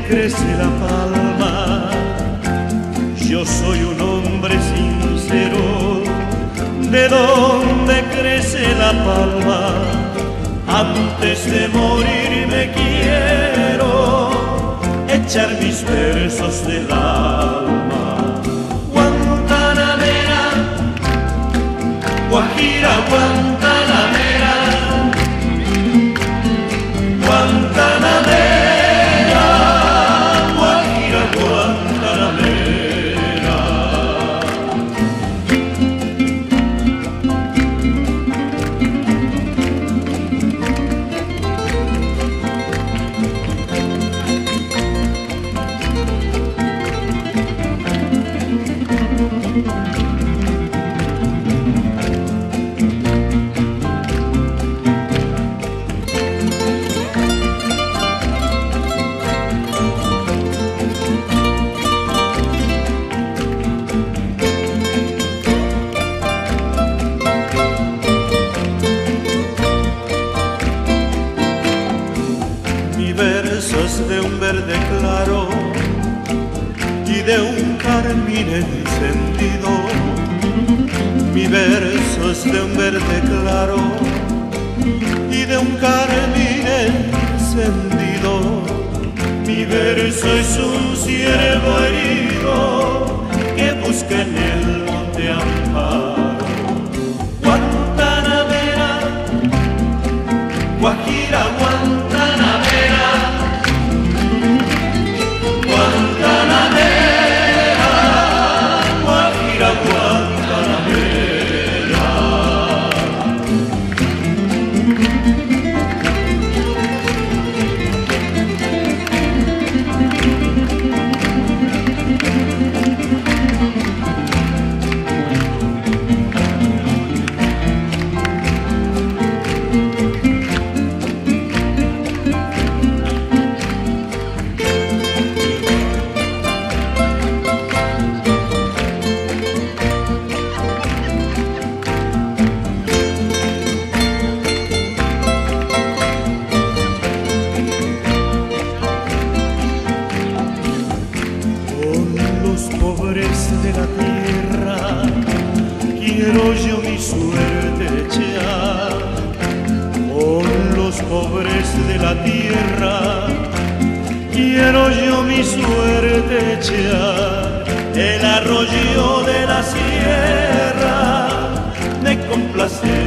crece la palma. Yo soy un hombre sincero, de donde crece la palma. Antes de morir me quiero echar mis versos del alma. Guantanamera, Guajira, Guantanamera, Guantanamera, Guajira, Guantanamera. Versos de un verde claro y de un carmín encendido. Mi verso es de un verde claro y de un carmín encendido. Mi verso es un ciervo herido que busca en el monte amparo. Guantanamera, Guajira, Guantanamera, Guantanamera, Guajira, Guantanamera. Pobres de la tierra, quiero yo mi suerte echar. Con los pobres de la tierra, quiero yo mi suerte echar. El arroyo de la sierra me complace